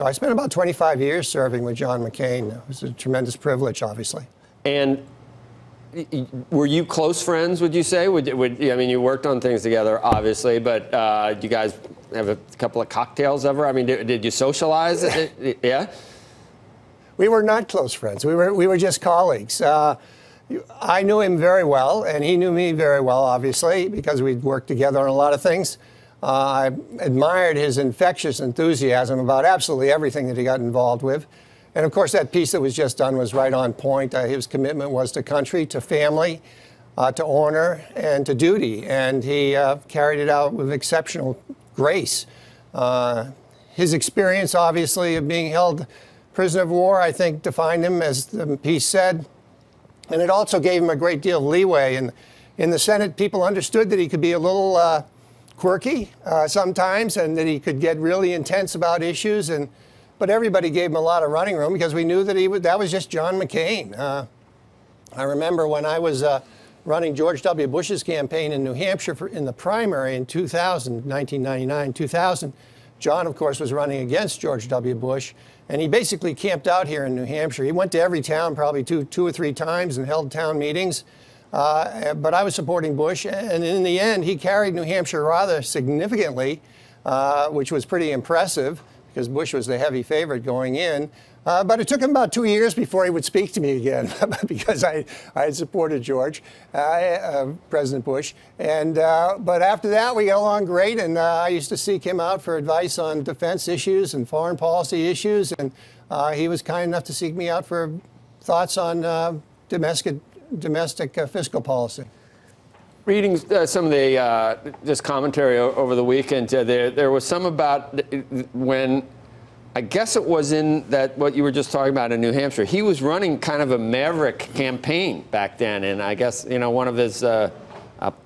I spent about 25 years serving with John McCain. It was a tremendous privilege, obviously. And were you close friends, would you say? I mean, you worked on things together, obviously, but do you guys have a couple of cocktails ever? I mean, did you socialize? Yeah? We were not close friends. We were just colleagues. I knew him very well, and he knew me very well, obviously, because we'd worked together on a lot of things. I admired his infectious enthusiasm about absolutely everything that he got involved with. And of course, that piece that was just done was right on point. His commitment was to country, to family, to honor, and to duty. And he carried it out with exceptional grace. His experience, obviously, of being held prisoner of war, I think, defined him, as the piece said. And it also gave him a great deal of leeway. And in the Senate, people understood that he could be a little quirky sometimes, and that he could get really intense about issues. But everybody gave him a lot of running room because we knew that that was just John McCain. I remember when I was running George W. Bush's campaign in New Hampshire in the primary in 1999, 2000. John, of course, was running against George W. Bush, and he basically camped out here in New Hampshire. He went to every town probably two or three times and held town meetings. But I was supporting Bush, and in the end, he carried New Hampshire rather significantly, which was pretty impressive because Bush was the heavy favorite going in. But it took him about 2 years before he would speak to me again because I had supported George, President Bush. But after that, we got along great, and I used to seek him out for advice on defense issues and foreign policy issues, and he was kind enough to seek me out for thoughts on domestic fiscal policy. Reading some of the this commentary over the weekend, there was some about when, I guess it was in that what you were just talking about in New Hampshire. He was running kind of a maverick campaign back then, and I guess one of his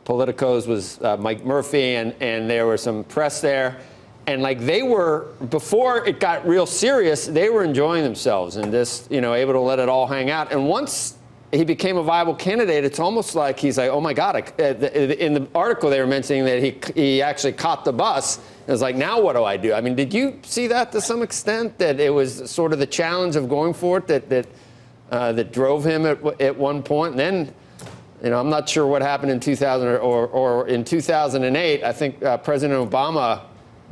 politicos was Mike Murphy, and there were some press there, and like they were, before it got real serious, they were enjoying themselves and just able to let it all hang out. And once he became a viable candidate, it's almost like he's like, oh my God. In the article, they were mentioning that he actually caught the bus. It was like, now what do I do? I mean, did you see that to some extent, that it was sort of the challenge of going for it that drove him at one point? And then, I'm not sure what happened in 2000 or in 2008. I think President Obama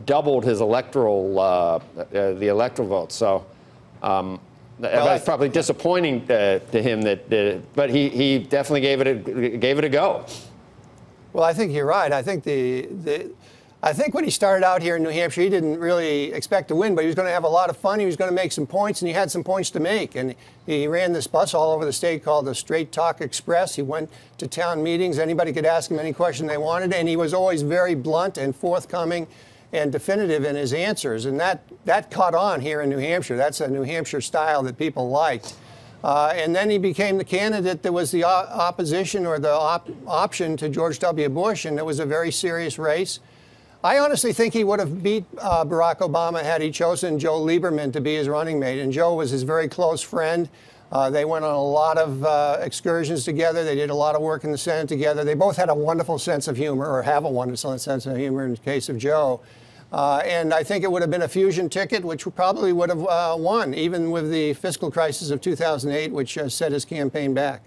doubled his electoral the electoral vote. So. Well, it's probably disappointing to him but he definitely gave it a go. Well, I think you're right. I think I think when he started out here in New Hampshire, he didn't really expect to win, but he was going to have a lot of fun. He was going to make some points, and he had some points to make. And he ran this bus all over the state called the Straight Talk Express. He went to town meetings. Anybody could ask him any question they wanted, and he was always very blunt and forthcoming and definitive in his answers, and that caught on here in New Hampshire. That's a New Hampshire style that people liked. And then he became the candidate that was the opposition or the option to George W. Bush, and it was a very serious race. I honestly think he would have beat Barack Obama had he chosen Joe Lieberman to be his running mate, and Joe was his very close friend. They went on a lot of excursions together. They did a lot of work in the Senate together. They both had a wonderful sense of humor, or have a wonderful sense of humor in the case of Joe. And I think it would have been a fusion ticket, which probably would have won, even with the fiscal crisis of 2008, which set his campaign back.